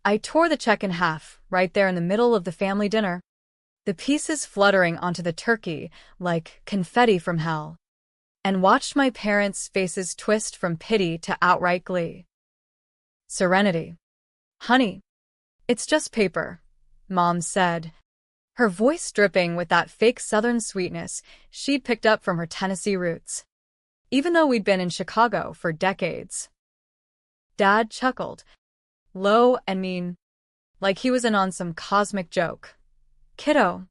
I tore the check in half, right there in the middle of the family dinner, the pieces fluttering onto the turkey like confetti from hell, and watched my parents' faces twist from pity to outright glee. Serenity. Honey, it's just paper, Mom said, her voice dripping with that fake Southern sweetness she'd picked up from her Tennessee roots, even though we'd been in Chicago for decades. Dad chuckled, low and mean, like he was in on some cosmic joke. Kiddo.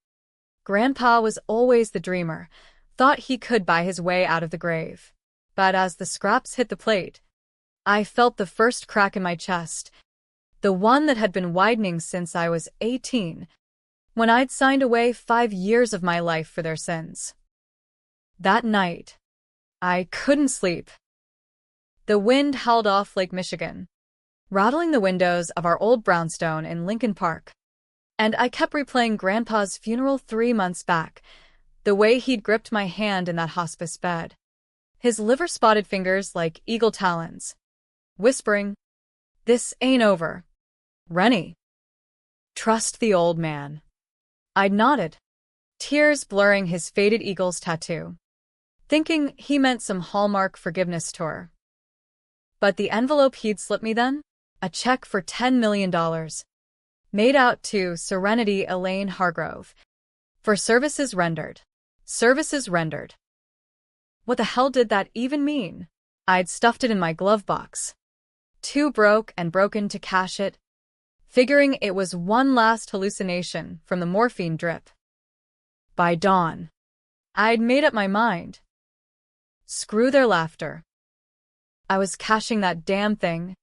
Grandpa was always the dreamer, thought he could buy his way out of the grave. But as the scraps hit the plate, I felt the first crack in my chest, the one that had been widening since I was 18, when I'd signed away 5 years of my life for their sins. That night, I couldn't sleep. The wind howled off Lake Michigan, rattling the windows of our old brownstone in Lincoln Park, and I kept replaying Grandpa's funeral 3 months back, the way he'd gripped my hand in that hospice bed, his liver-spotted fingers like eagle talons, whispering, "This ain't over, Rennie. Trust the old man." I'd nodded, tears blurring his faded eagle's tattoo, thinking he meant some Hallmark forgiveness tour. But the envelope he'd slipped me then? A check for $10 million, made out to Serenity Elaine Hargrove, for services rendered. Services rendered. What the hell did that even mean? I'd stuffed it in my glove box, too broke and broken to cash it, figuring it was one last hallucination from the morphine drip. By dawn, I'd made up my mind. Screw their laughter. I was cashing that damn thing,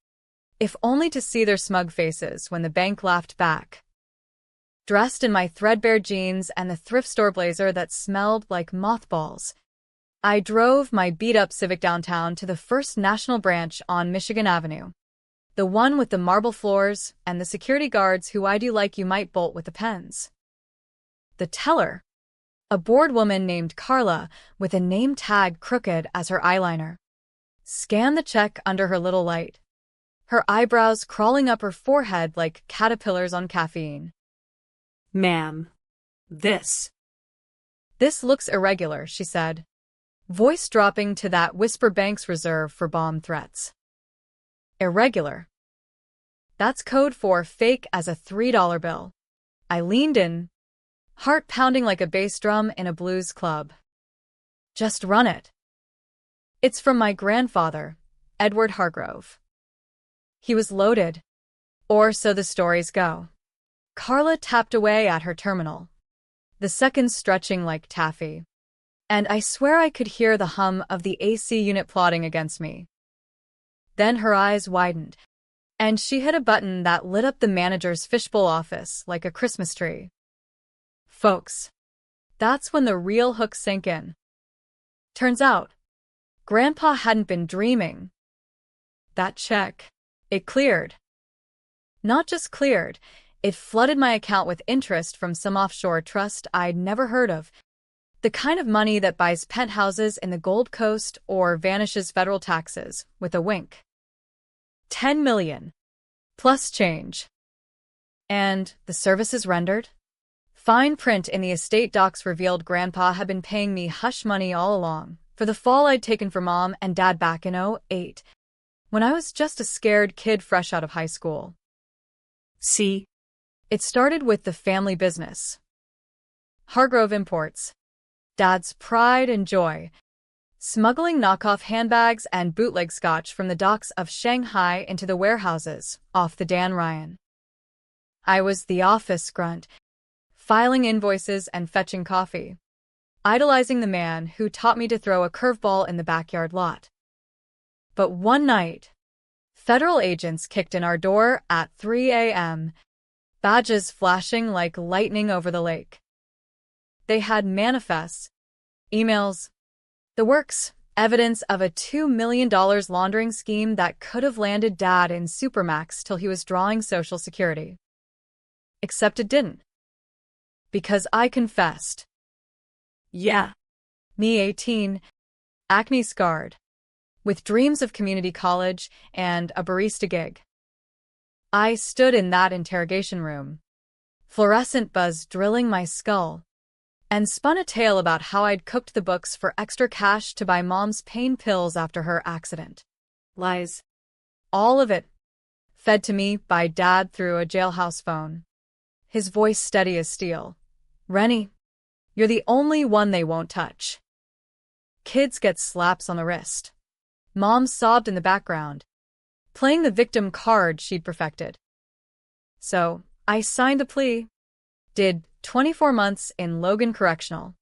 if only to see their smug faces when the bank laughed back. Dressed in my threadbare jeans and the thrift store blazer that smelled like mothballs, I drove my beat-up Civic downtown to the First National branch on Michigan Avenue, the one with the marble floors and the security guards who eyed you like you might bolt with the pens. The teller, a bored woman named Carla with a name tag crooked as her eyeliner, scanned the check under her little light, her eyebrows crawling up her forehead like caterpillars on caffeine. "Ma'am, this." "This looks irregular," she said, voice dropping to that whisper banks reserve for bomb threats. Irregular. That's code for fake as a $3 bill. I leaned in, heart pounding like a bass drum in a blues club. Just run it. It's from my grandfather, Edward Hargrove. He was loaded, or so the stories go. Carla tapped away at her terminal, the seconds stretching like taffy, and I swear I could hear the hum of the AC unit plotting against me. Then her eyes widened, and she hit a button that lit up the manager's fishbowl office like a Christmas tree. Folks, that's when the real hook sank in. Turns out, Grandpa hadn't been dreaming. That check, it cleared. Not just cleared, it flooded my account with interest from some offshore trust I'd never heard of, the kind of money that buys penthouses in the Gold Coast or vanishes federal taxes with a wink. 10 million. Plus change. And the services rendered? Fine print in the estate docs revealed Grandpa had been paying me hush money all along for the fall I'd taken for Mom and Dad back in '08, when I was just a scared kid fresh out of high school. See? It started with the family business. Hargrove Imports, Dad's pride and joy, smuggling knockoff handbags and bootleg scotch from the docks of Shanghai into the warehouses off the Dan Ryan. I was the office grunt, filing invoices and fetching coffee, idolizing the man who taught me to throw a curveball in the backyard lot. But one night, federal agents kicked in our door at 3 a.m., badges flashing like lightning over the lake. They had manifests, emails, the works, evidence of a $2 million laundering scheme that could have landed Dad in Supermax till he was drawing Social Security. Except it didn't. Because I confessed. Yeah. Me 18, acne-scarred, with dreams of community college and a barista gig. I stood in that interrogation room, fluorescent buzz drilling my skull, and spun a tale about how I'd cooked the books for extra cash to buy Mom's pain pills after her accident. Lies. All of it, fed to me by Dad through a jailhouse phone. His voice steady as steel. Rennie, you're the only one they won't touch. Kids get slaps on the wrist. Mom sobbed in the background, playing the victim card she'd perfected. So, I signed the plea. Did 24 months in Logan Correctional,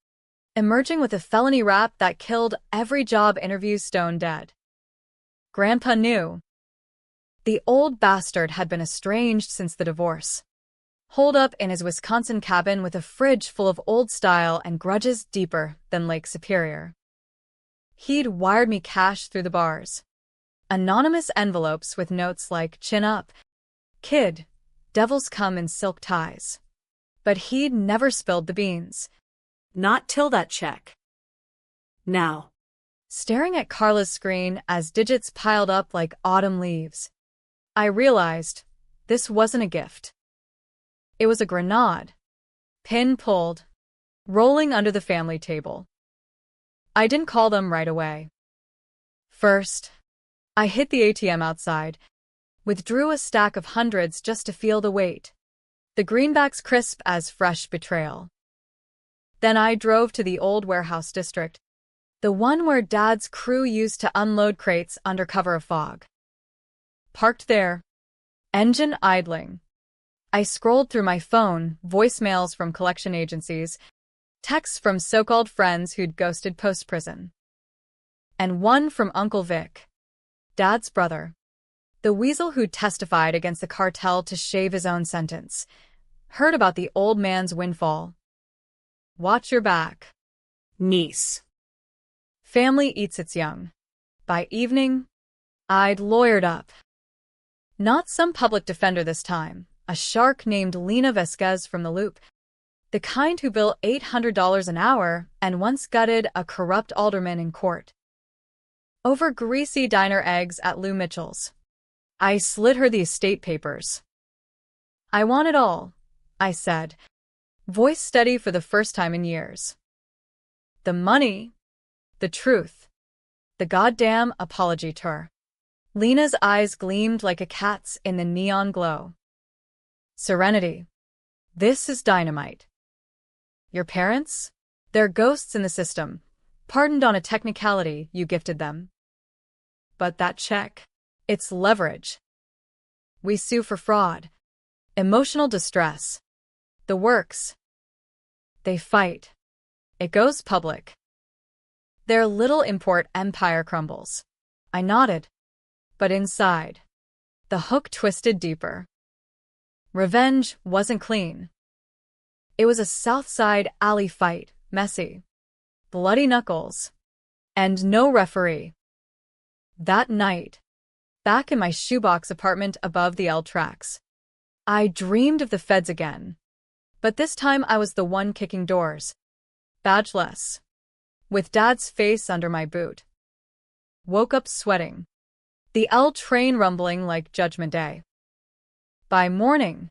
emerging with a felony rap that killed every job interview stone dead. Grandpa knew. The old bastard had been estranged since the divorce. Holed up in his Wisconsin cabin with a fridge full of old style and grudges deeper than Lake Superior. He'd wired me cash through the bars. Anonymous envelopes with notes like, chin up, kid, devils come in silk ties. But he'd never spilled the beans. Not till that check. Now. Staring at Carla's screen as digits piled up like autumn leaves, I realized this wasn't a gift. It was a grenade. Pin pulled, rolling under the family table. I didn't call them right away. First, I hit the ATM outside, withdrew a stack of hundreds just to feel the weight. The greenbacks crisp as fresh betrayal. Then I drove to the old warehouse district, the one where Dad's crew used to unload crates under cover of fog. Parked there, engine idling. I scrolled through my phone, voicemails from collection agencies, texts from so-called friends who'd ghosted post-prison. And one from Uncle Vic, Dad's brother, the weasel who'd testified against the cartel to shave his own sentence. Heard about the old man's windfall. Watch your back. Niece. Family eats its young. By evening, I'd lawyered up. Not some public defender this time, a shark named Lena Vasquez from the Loop, the kind who bill $800 an hour and once gutted a corrupt alderman in court. Over greasy diner eggs at Lou Mitchell's. I slid her the estate papers. I want it all, I said, voice steady for the first time in years. The money, the truth, the goddamn apology tour. Lena's eyes gleamed like a cat's in the neon glow. Serenity. This is dynamite. Your parents? They're ghosts in the system, pardoned on a technicality you gifted them. But that check, it's leverage. We sue for fraud, emotional distress, the works. They fight. It goes public. Their little import empire crumbles. I nodded. But inside, the hook twisted deeper. Revenge wasn't clean. It was a South Side alley fight, messy, bloody knuckles, and no referee. That night, back in my shoebox apartment above the L tracks, I dreamed of the feds again. But this time I was the one kicking doors, badgeless, with Dad's face under my boot. Woke up sweating, the L train rumbling like Judgment Day. By morning,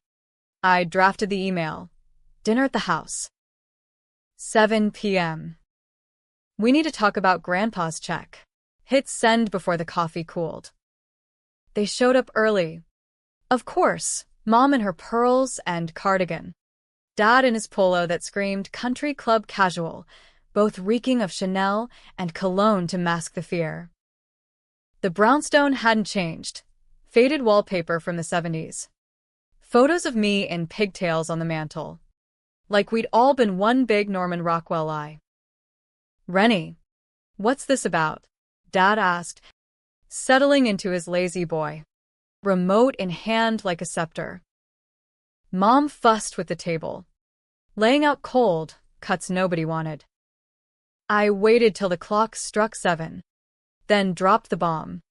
I drafted the email. Dinner at the house. 7 p.m. We need to talk about Grandpa's check. Hit send before the coffee cooled. They showed up early. Of course, Mom in her pearls and cardigan. Dad in his polo that screamed country club casual, both reeking of Chanel and cologne to mask the fear. The brownstone hadn't changed. Faded wallpaper from the 70s. Photos of me in pigtails on the mantel. Like we'd all been one big Norman Rockwell lie. Rennie, what's this about? Dad asked, settling into his lazy boy, remote in hand like a scepter. Mom fussed with the table, laying out cold cuts nobody wanted. I waited till the clock struck 7, then dropped the bomb.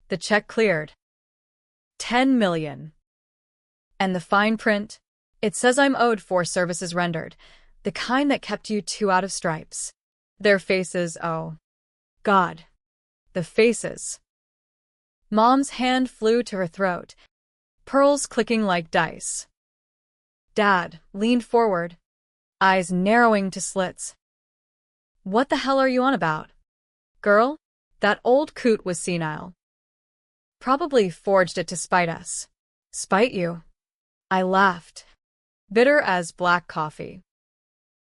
The check cleared. 10 million. And the fine print? It says I'm owed for services rendered, the kind that kept you 2 out of stripes. Their faces, oh. God. The faces. Mom's hand flew to her throat, pearls clicking like dice. Dad leaned forward, eyes narrowing to slits. What the hell are you on about? Girl, that old coot was senile. Probably forged it to spite us. Spite you? I laughed, bitter as black coffee.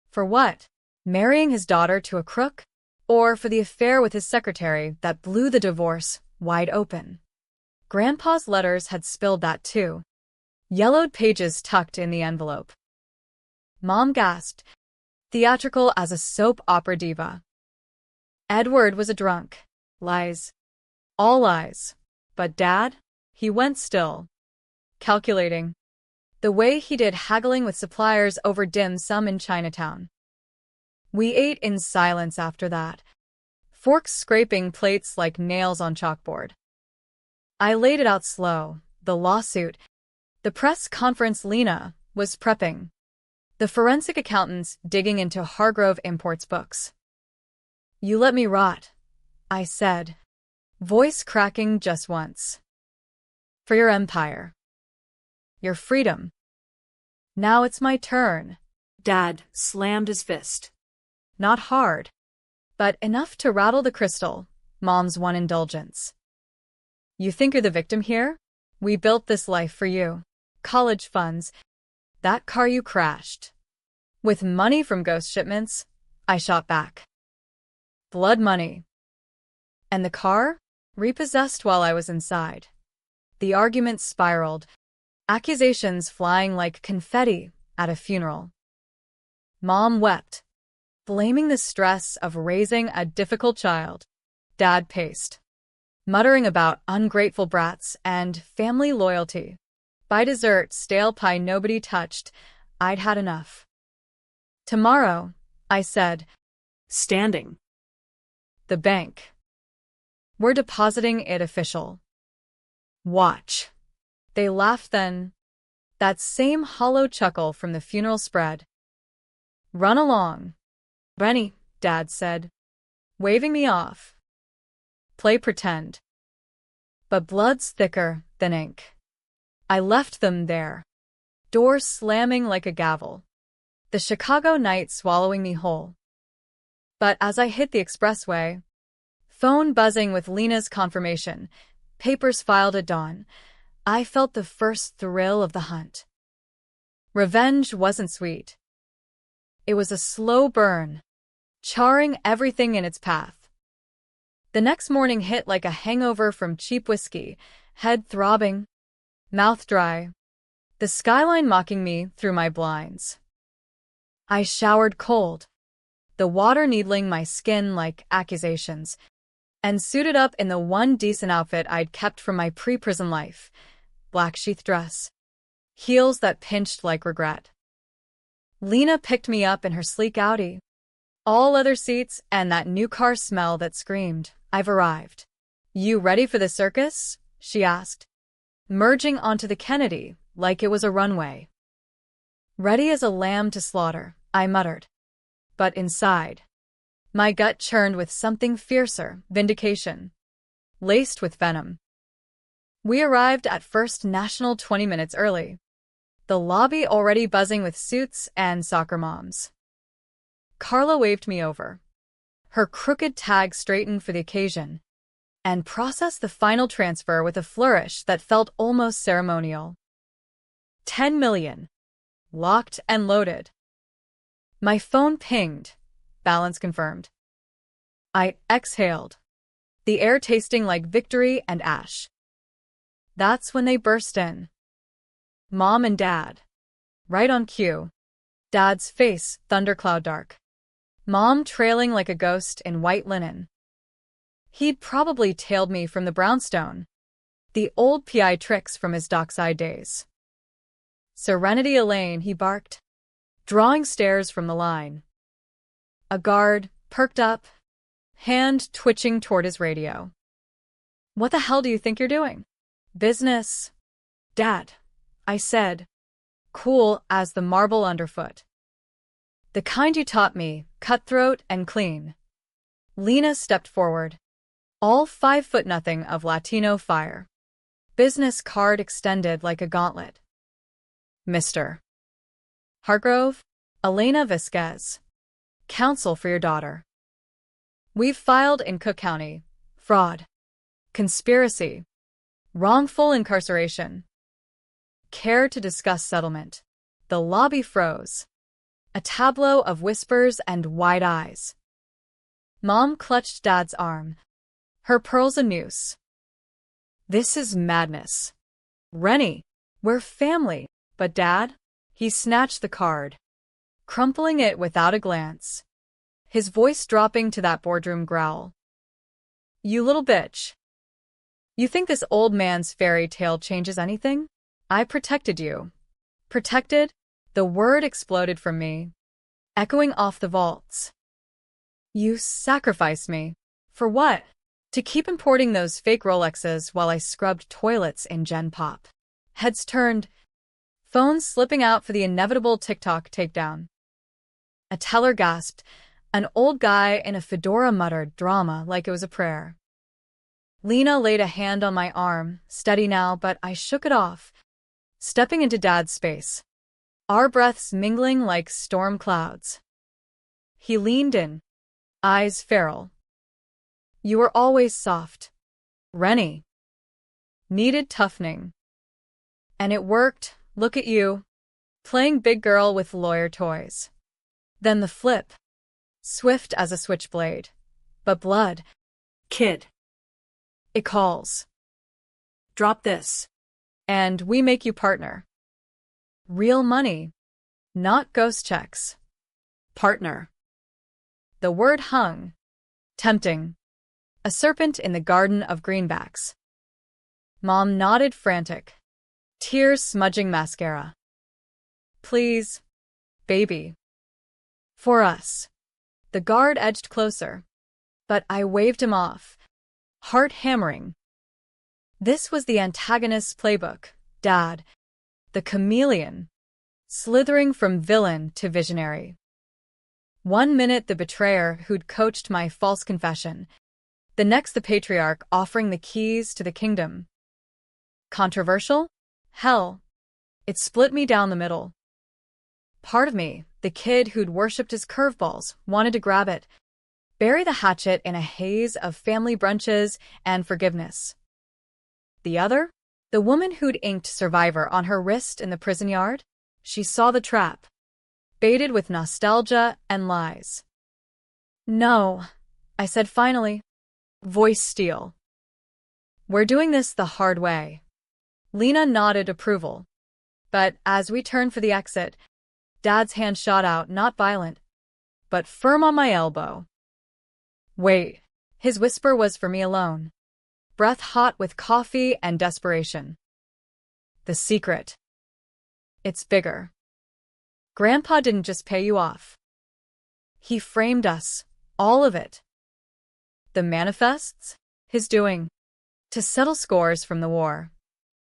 For what? Marrying his daughter to a crook? Or for the affair with his secretary that blew the divorce wide open? Grandpa's letters had spilled that too. Yellowed pages tucked in the envelope. Mom gasped, theatrical as a soap opera diva. Edward was a drunk. Lies. All lies. But Dad? He went still. Calculating. The way he did haggling with suppliers over dim sum in Chinatown. We ate in silence after that, forks scraping plates like nails on chalkboard. I laid it out slow, the lawsuit, the press conference Lena was prepping, the forensic accountants digging into Hargrove Imports books. You let me rot, I said, voice cracking just once. For your empire. Your freedom. Now it's my turn. Dad slammed his fist. Not hard, but enough to rattle the crystal, Mom's one indulgence. You think you're the victim here? We built this life for you. College funds. That car you crashed. With money from ghost shipments, I shot back. Blood money. And the car? Repossessed while I was inside. The argument spiraled, accusations flying like confetti at a funeral. Mom wept, blaming the stress of raising a difficult child. Dad paced, muttering about ungrateful brats and family loyalty. By dessert, stale pie nobody touched, I'd had enough. Tomorrow, I said, standing. The bank. We're depositing it official. Watch. They laughed then. That same hollow chuckle from the funeral spread. Run along. Rennie, Dad said, waving me off. Play pretend. But blood's thicker than ink. I left them there, door slamming like a gavel, the Chicago night swallowing me whole. But as I hit the expressway, phone buzzing with Lena's confirmation, papers filed at dawn, I felt the first thrill of the hunt. Revenge wasn't sweet. It was a slow burn, charring everything in its path. The next morning hit like a hangover from cheap whiskey, head throbbing, mouth dry, the skyline mocking me through my blinds. I showered cold, the water needling my skin like accusations, and suited up in the one decent outfit I'd kept from my pre-prison life, black sheath dress, heels that pinched like regret. Lena picked me up in her sleek Audi, all leather seats and that new car smell that screamed, I've arrived. You ready for the circus? She asked, merging onto the Kennedy like it was a runway. Ready as a lamb to slaughter, I muttered. But inside, my gut churned with something fiercer, vindication, laced with venom. We arrived at First National 20 minutes early, the lobby already buzzing with suits and soccer moms. Carla waved me over, her crooked tag straightened for the occasion, and processed the final transfer with a flourish that felt almost ceremonial. 10 million. Locked and loaded. My phone pinged. Balance confirmed. I exhaled, the air tasting like victory and ash. That's when they burst in. Mom and Dad. Right on cue. Dad's face thundercloud dark. Mom trailing like a ghost in white linen. He'd probably tailed me from the brownstone. The old PI tricks from his dockside days. Serenity Elaine, he barked, drawing stares from the line. A guard perked up, hand twitching toward his radio. What the hell do you think you're doing? Business. Dad, I said, cool as the marble underfoot. The kind you taught me, cutthroat and clean. Lena stepped forward, all 5 foot nothing of Latino fire. Business card extended like a gauntlet. Mr. Hargrove, Elena Vasquez. Counsel for your daughter. We've filed in Cook County. Fraud. Conspiracy. Wrongful incarceration. Care to discuss settlement. The lobby froze. A tableau of whispers and wide eyes. Mom clutched Dad's arm. Her pearls a noose. This is madness. Rennie, we're family. But Dad? He snatched the card, crumpling it without a glance, his voice dropping to that boardroom growl. You little bitch. You think this old man's fairy tale changes anything? I protected you. Protected? The word exploded from me, echoing off the vaults. You sacrificed me. For what? To keep importing those fake Rolexes while I scrubbed toilets in Gen Pop. Heads turned, phones slipping out for the inevitable TikTok takedown. A teller gasped. An old guy in a fedora muttered drama like it was a prayer. Lena laid a hand on my arm, steady now, but I shook it off, stepping into Dad's space, our breaths mingling like storm clouds. He leaned in, eyes feral. You were always soft, Rennie. Needed toughening. And it worked, look at you, playing big girl with lawyer toys. Then the flip, swift as a switchblade, but blood. Kid. It calls. Drop this. And we make you partner. Real money, not ghost checks. Partner. The word hung, tempting. A serpent in the garden of greenbacks. Mom nodded frantic, tears smudging mascara. Please, baby. For us. The guard edged closer, but I waved him off, heart hammering. This was the antagonist's playbook, Dad, the chameleon, slithering from villain to visionary. 1 minute the betrayer who'd coached my false confession, the next the patriarch offering the keys to the kingdom. Controversial? Hell. It split me down the middle. Part of me, the kid who'd worshipped his curveballs, wanted to grab it, bury the hatchet in a haze of family brunches and forgiveness. The other? The woman who'd inked Survivor on her wrist in the prison yard? She saw the trap, baited with nostalgia and lies. No, I said finally, voice steel. We're doing this the hard way. Lena nodded approval. But as we turned for the exit, Dad's hand shot out, not violent, but firm on my elbow. Wait. His whisper was for me alone, breath hot with coffee and desperation. The secret. It's bigger. Grandpa didn't just pay you off. He framed us, all of it. The manifests? His doing. To settle scores from the war.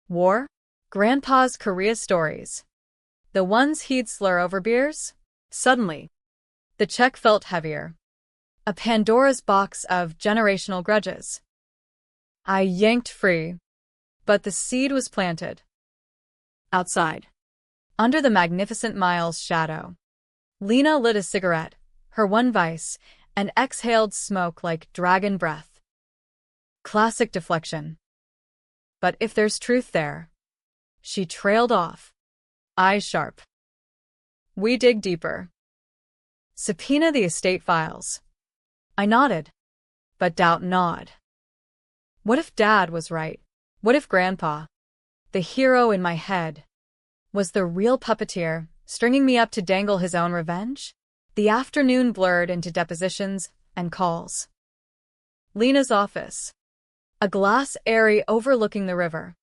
War? Grandpa's Korea stories. The ones he'd slur over beers? Suddenly, the check felt heavier. A Pandora's box of generational grudges. I yanked free, but the seed was planted. Outside. Under the magnificent Miles shadow. Lena lit a cigarette, her one vice, and exhaled smoke like dragon breath. Classic deflection. But if there's truth there. She trailed off, eyes sharp. We dig deeper. Subpoena the estate files. I nodded, but doubt gnawed. What if Dad was right? What if Grandpa, the hero in my head, was the real puppeteer, stringing me up to dangle his own revenge? The afternoon blurred into depositions and calls. Lena's office. A glass eyrie overlooking the river,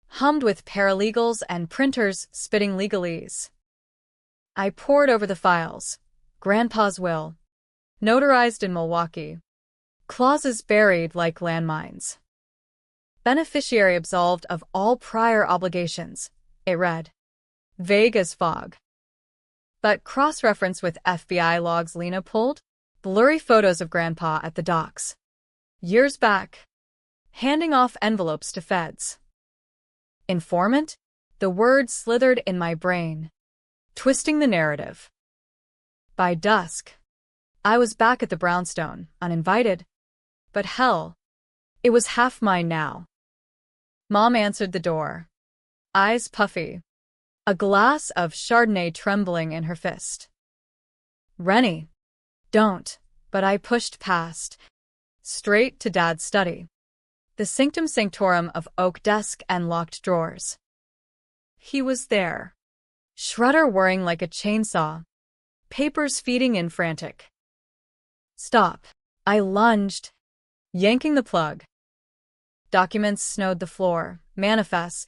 hummed with paralegals and printers spitting legalese. I pored over the files. Grandpa's will, notarized in Milwaukee. Clauses buried like landmines. Beneficiary absolved of all prior obligations, it read. Vague as fog. But cross-reference with FBI logs Lena pulled, blurry photos of Grandpa at the docks. Years back. Handing off envelopes to feds. Informant? The word slithered in my brain, twisting the narrative. By dusk, I was back at the brownstone, uninvited. But hell, it was half mine now. Mom answered the door, eyes puffy, a glass of Chardonnay trembling in her fist. Rennie, don't, but I pushed past, straight to Dad's study. The sanctum sanctorum of oak desk and locked drawers. He was there, shredder whirring like a chainsaw, papers feeding in frantic. Stop. I lunged, yanking the plug. Documents snowed the floor, manifests,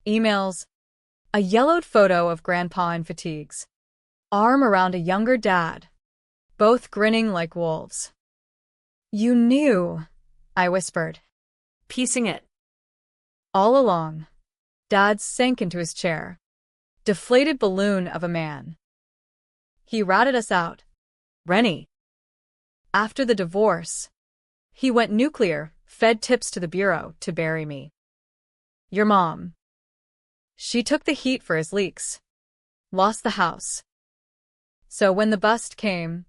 emails, a yellowed photo of Grandpa in fatigues, arm around a younger dad, both grinning like wolves. You knew, I whispered. Piecing it. All along. Dad sank into his chair, deflated balloon of a man. He ratted us out. Rennie. After the divorce, he went nuclear, fed tips to the bureau to bury me. Your mom. She took the heat for his leaks. Lost the house. So when the bust came,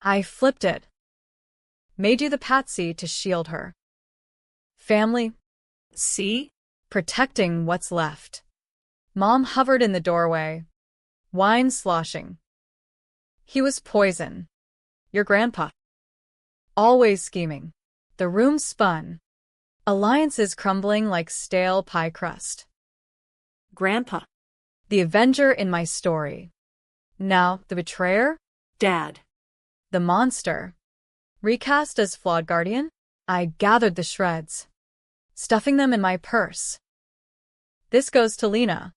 I flipped it. Made you the patsy to shield her. Family. See? Protecting what's left. Mom hovered in the doorway, wine sloshing. He was poison. Your grandpa. Always scheming. The room spun. Alliances crumbling like stale pie crust. Grandpa. The avenger in my story. Now, the betrayer? Dad. The monster. Recast as flawed guardian? I gathered the shreds, stuffing them in my purse. This goes to Lena.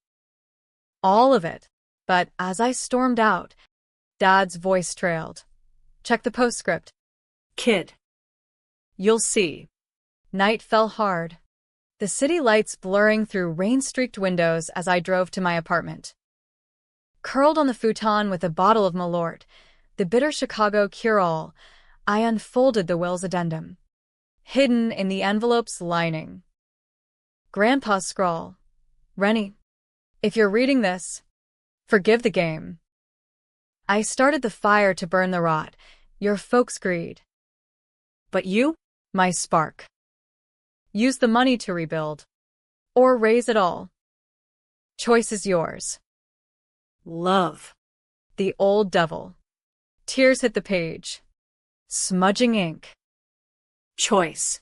All of it. But as I stormed out, Dad's voice trailed. Check the postscript. Kid. You'll see. Night fell hard. The city lights blurring through rain-streaked windows as I drove to my apartment. Curled on the futon with a bottle of Malort, the bitter Chicago cure-all, I unfolded the will's addendum, hidden in the envelope's lining. Grandpa's scrawl. Rennie, if you're reading this, forgive the game. I started the fire to burn the rot, your folks' greed. But you, my spark. Use the money to rebuild. Or raise it all. Choice is yours. Love. The old devil. Tears hit the page. Smudging ink. Choice.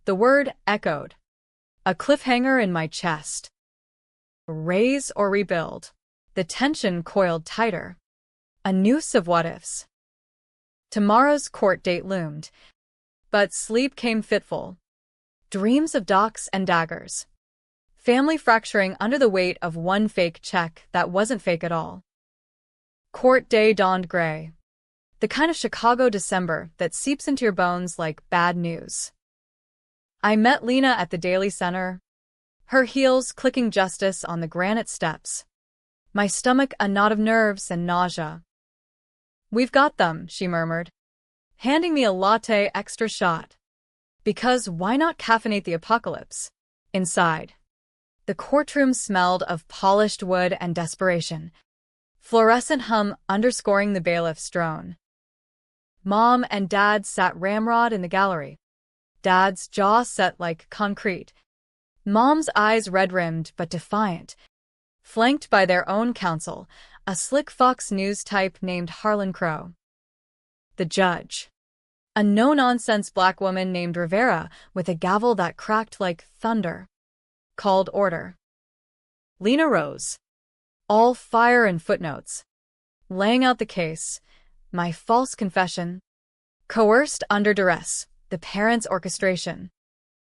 The word echoed. A cliffhanger in my chest. Raise or rebuild. The tension coiled tighter. A noose of what-ifs. Tomorrow's court date loomed. But sleep came fitful. Dreams of docks and daggers. Family fracturing under the weight of one fake check that wasn't fake at all. Court day dawned gray. The kind of Chicago December that seeps into your bones like bad news. I met Lena at the Daily Center, her heels clicking justice on the granite steps. My stomach a knot of nerves and nausea. We've got them, she murmured, handing me a latte extra shot. Because why not caffeinate the apocalypse? Inside. The courtroom smelled of polished wood and desperation. Fluorescent hum underscoring the bailiff's drone. Mom and Dad sat ramrod in the gallery. Dad's jaw set like concrete. Mom's eyes red-rimmed but defiant. Flanked by their own counsel, a slick Fox News type named Harlan Crow. The judge. A no-nonsense black woman named Rivera with a gavel that cracked like thunder. Called order. Lena rose. All fire and footnotes. Laying out the case. My false confession. Coerced under duress. The parents' orchestration.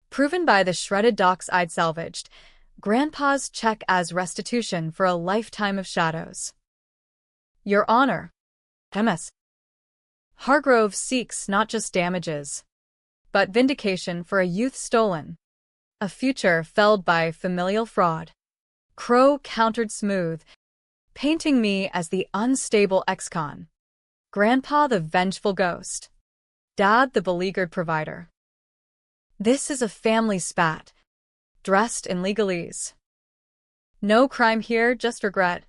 Proven by the shredded docs I'd salvaged. Grandpa's check as restitution for a lifetime of shadows. Your Honor. MS. Hargrove seeks not just damages, but vindication for a youth stolen. A future felled by familial fraud. Crow countered smooth, painting me as the unstable ex-con. Grandpa the vengeful ghost. Dad the beleaguered provider. This is a family spat. dressed in legalese. No crime here, just regret.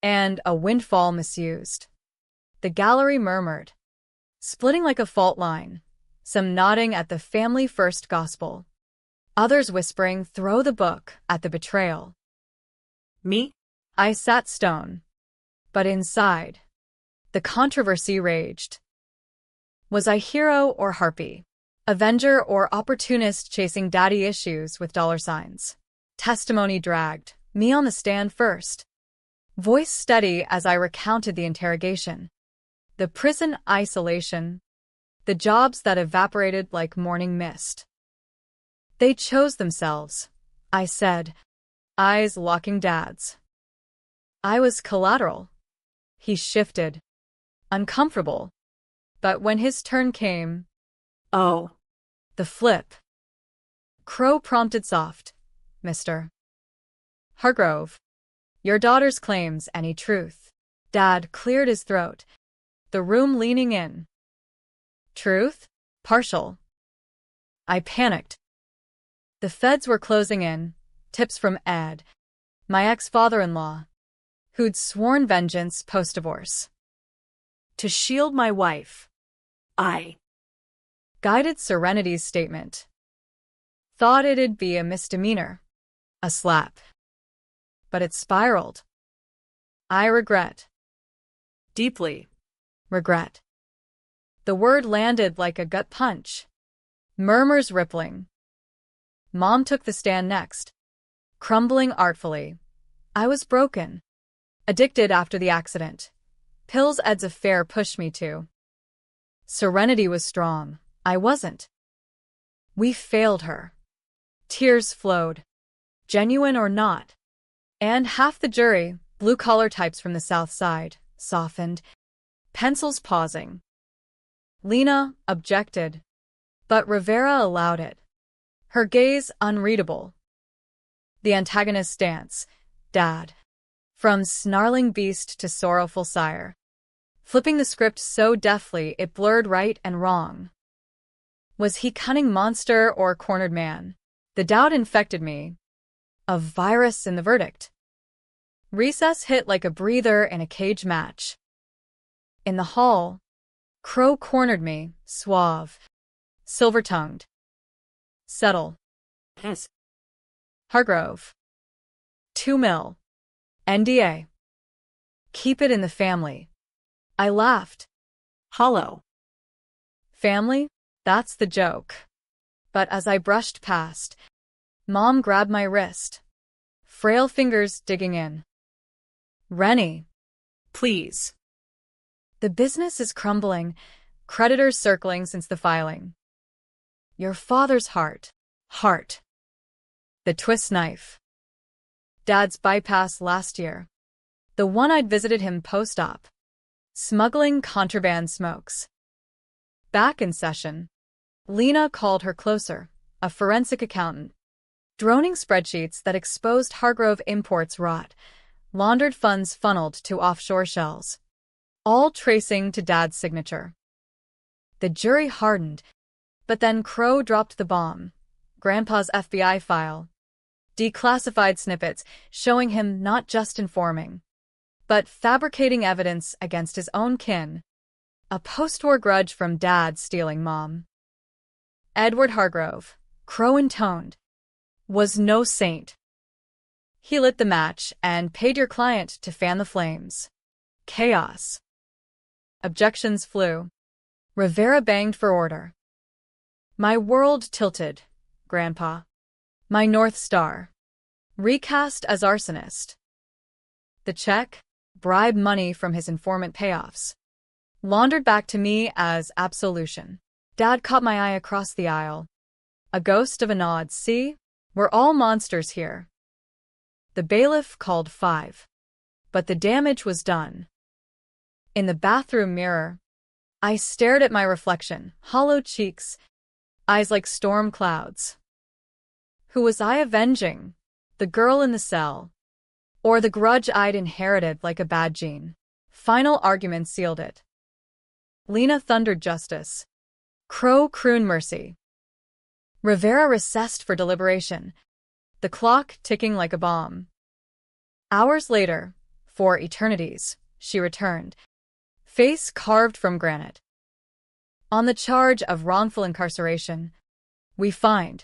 And a windfall misused. The gallery murmured, splitting like a fault line, some nodding at the family-first gospel, others whispering, throw the book at the betrayal. Me? I sat stone. But inside, the controversy raged. Was I hero or harpy? Avenger or opportunist chasing daddy issues with dollar signs? Testimony dragged, me on the stand first. Voice steady as I recounted the interrogation. The prison isolation. The jobs that evaporated like morning mist. They chose themselves, I said, eyes locking Dad's. I was collateral. He shifted, uncomfortable. But when his turn came, Oh. the flip. Crow prompted soft, Mr. Hargrove, your daughter's claims any truth. Dad cleared his throat, the room leaning in. Truth? Partial. I panicked. The feds were closing in, tips from Ed, my ex-father-in-law, who'd sworn vengeance post-divorce. To shield my wife. I guided Serenity's statement. Thought it'd be a misdemeanor. A slap. But it spiraled. I regret. Deeply. Regret. The word landed like a gut punch. Murmurs rippling. Mom took the stand next. Crumbling artfully. I was broken. Addicted after the accident. Pills Ed's affair pushed me to. Serenity was strong. I wasn't. We failed her. Tears flowed. Genuine or not. And half the jury, blue-collar types from the South Side, softened. Pencils pausing. Lena objected. But Rivera allowed it. Her gaze unreadable. The antagonist's stance. Dad. From snarling beast to sorrowful sire. Flipping the script so deftly it blurred right and wrong. Was he cunning monster or cornered man? The doubt infected me. A virus in the verdict. Recess hit like a breather in a cage match. In the hall, Crow cornered me, suave, silver-tongued. Settle. Yes. Hargrove. 2 mil. NDA. Keep it in the family. I laughed. Hollow. Family? That's the joke. But as I brushed past, Mom grabbed my wrist. Frail fingers digging in. Rennie. Please. The business is crumbling, creditors circling since the filing. Your father's heart. The twist knife. Dad's bypass last year. The one I'd visited him post-op. Smuggling contraband smokes. Back in session. Lena called her closer, a forensic accountant. Droning spreadsheets that exposed Hargrove imports rot, laundered funds funneled to offshore shells. All tracing to Dad's signature. The jury hardened, but then Crow dropped the bomb. Grandpa's FBI file. Declassified snippets showing him not just informing, but fabricating evidence against his own kin. A post-war grudge from Dad stealing Mom. Edward Hargrove, Crow intoned, was no saint. He lit the match and paid your client to fan the flames. Chaos. Objections flew. Rivera banged for order. My world tilted, Grandpa. My North Star. Recast as arsonist. The check, bribe money from his informant payoffs. Laundered back to me as absolution. Dad caught my eye across the aisle. A ghost of a nod. See? We're all monsters here. The bailiff called 5. But the damage was done. In the bathroom mirror, I stared at my reflection, hollow cheeks, eyes like storm clouds. Who was I avenging? The girl in the cell? Or the grudge I'd inherited like a bad gene? Final argument sealed it. Lena thundered justice. Crow crooned mercy. Rivera recessed for deliberation. the clock ticking like a bomb. Hours later, for eternities, she returned, face carved from granite. On the charge of wrongful incarceration, we find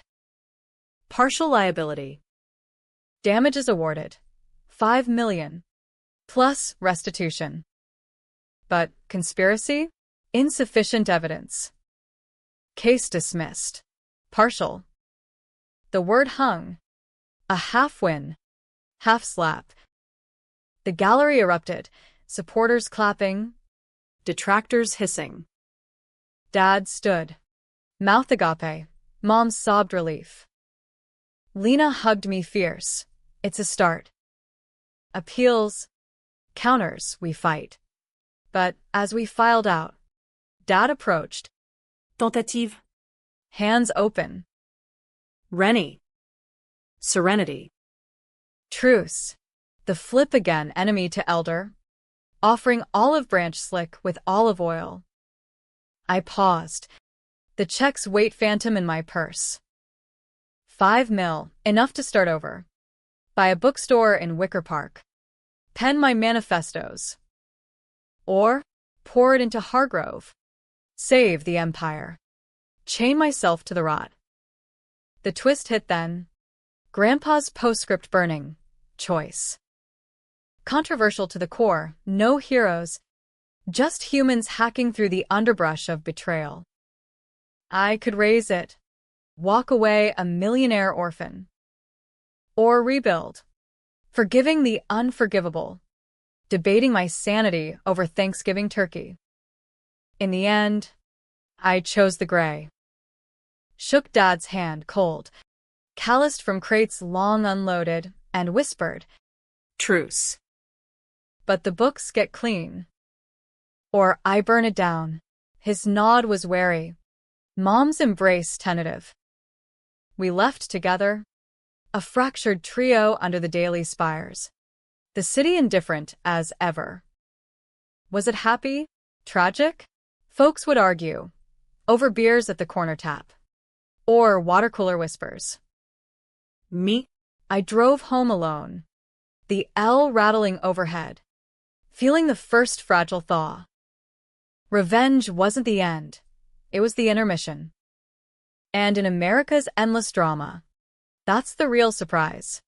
Partial liability. damages awarded, 5 million, plus restitution. But conspiracy? Insufficient evidence. Case dismissed. Partial. The word hung. A half-win, half-slap. The gallery erupted, supporters clapping, Detractors hissing. Dad stood. Mouth agape. Mom sobbed relief. Lena hugged me fierce. It's a start. Appeals. Counters, we fight. But as we filed out, Dad approached, Tentative. hands open. Rennie. Serenity. Truce. The flip again, enemy to elder. Offering olive branch slick with olive oil. I paused. The check's weight phantom in my purse. 5 mil, enough to start over. Buy a bookstore in Wicker Park. Pen my manifestos. Or pour it into Hargrove. Save the empire. Chain myself to the rot. The twist hit then. Grandpa's postscript burning. Choice. Controversial to the core, no heroes, just humans hacking through the underbrush of betrayal. I could raise it, walk away a millionaire orphan. Or rebuild, forgiving the unforgivable, debating my sanity over Thanksgiving turkey. In the end, I chose the gray. Shook Dad's hand cold, calloused from crates long unloaded, and whispered, Truce. but the books get clean. Or I burn it down. His nod was wary. Mom's embrace tentative. We left together, a fractured trio under the daily spires. The city indifferent as ever. Was it happy? Tragic? Folks would argue. Over beers at the corner tap. Or water cooler whispers. Me. I drove home alone. The L rattling overhead. Feeling the first fragile thaw. Revenge wasn't the end. It was the intermission. And in America's endless drama, that's the real surprise.